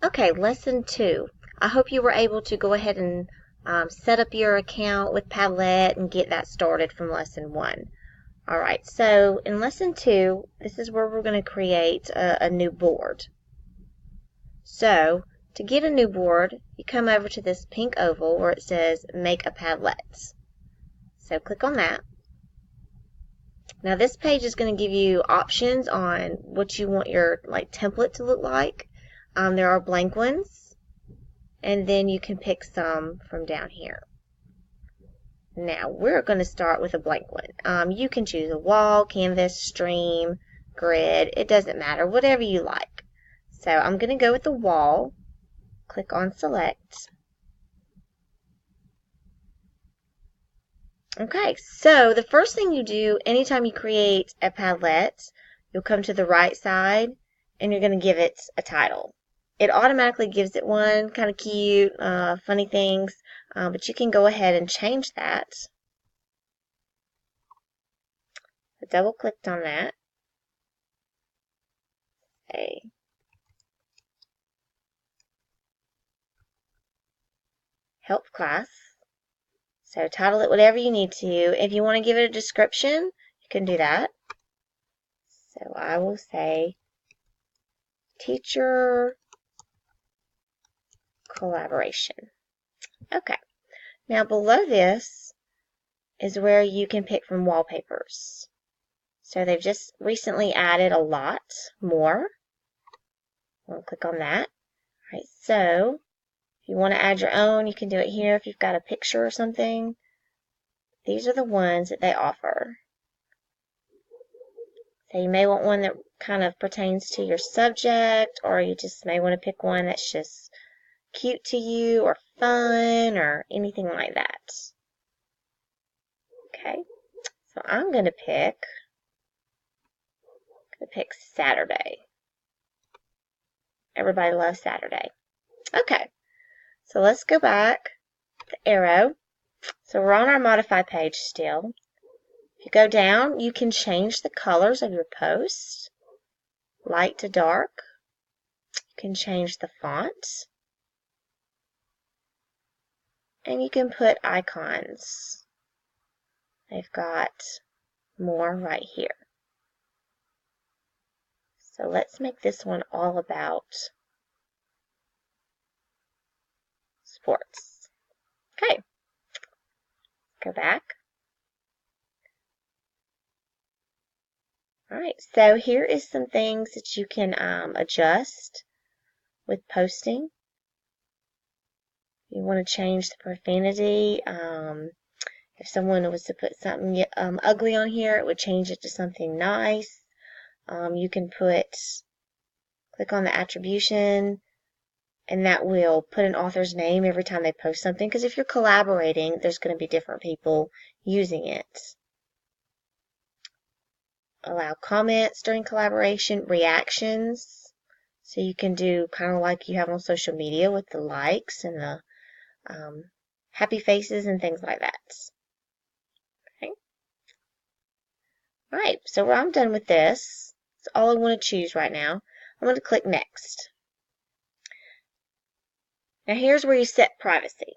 Okay, lesson 2. I hope you were able to go ahead and set up your account with Padlet and get that started from lesson 1. Alright, so in lesson 2, this is where we're going to create a new board. So, to get a new board, you come over to this pink oval where it says Make a Padlet. So click on that. Now this page is going to give you options on what you want your template to look like. There are blank ones, and then you can pick some from down here. Now we're going to start with a blank one. You can choose a wall, canvas, stream, grid. It doesn't matter, whatever you like. So I'm going to go with the wall. Click on select. Okay, so the first thing you do anytime you create a Padlet, you'll come to the right side and you're going to give it a title. It automatically gives it one, kind of cute, funny things, but you can go ahead and change that. I double clicked on that. Okay. Help class. So title it whatever you need to. If you want to give it a description, you can do that. So I will say teacher collaboration. Okay. Now below this is where you can pick from wallpapers. So they've just recently added a lot more. We'll click on that. All right, so if you want to add your own, you can do it here if you've got a picture or something. These are the ones that they offer. So you may want one that kind of pertains to your subject, or you just may want to pick one that's just cute to you or fun or anything like that. Okay, so I'm going to pick Saturday. Everybody loves Saturday. Okay, so let's go back to arrow. So we're on our modify page still. If you go down, you can change the colors of your post, light to dark. You can change the font. And you can put icons. They've got more right here. So let's make this one all about sports. Okay, go back. Alright, so here is some things that you can adjust with posting. You want to change the profanity. If someone was to put something ugly on here, it would change it to something nice. You can click on the attribution, and that will put an author's name every time they post something, because if you're collaborating, there's going to be different people using it. Allow comments during collaboration, reactions, so you can do kind of like you have on social media with the likes and the happy faces and things like that. Okay. Alright, so I'm done with this. That's all I want to choose right now. I'm going to click next. Now here's where you set privacy.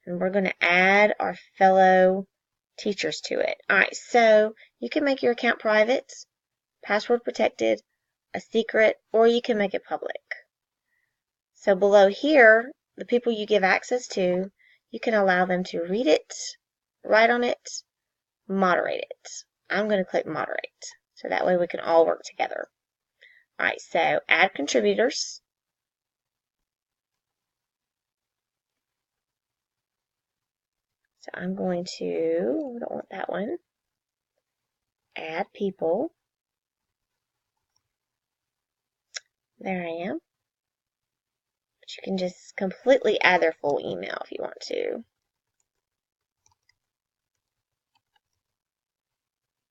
And we're going to add our fellow teachers to it. Alright, so you can make your account private, password protected, a secret, or you can make it public. So below here, the people you give access to, you can allow them to read it, write on it, moderate it. I'm going to click moderate, so that way we can all work together. Alright, so add contributors. So I'm going to, I don't want that one, add people. There I am. But you can just completely add their full email if you want to.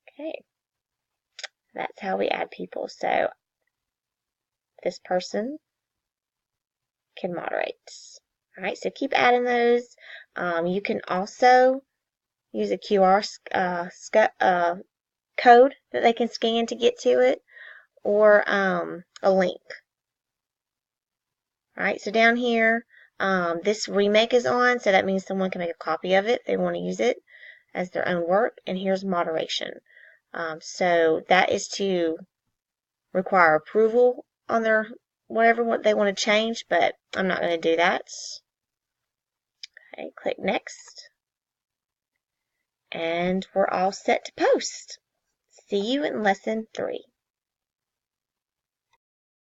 Okay. That's how we add people. So this person can moderate. Alright, so keep adding those. You can also use a QR code that they can scan to get to it, or a link. Alright, so down here, this remake is on, so that means someone can make a copy of it if they want to use it as their own work. And here's moderation. So that is to require approval on their whatever what they want to change, but I'm not going to do that. Okay, click next. And we're all set to post. See you in lesson 3.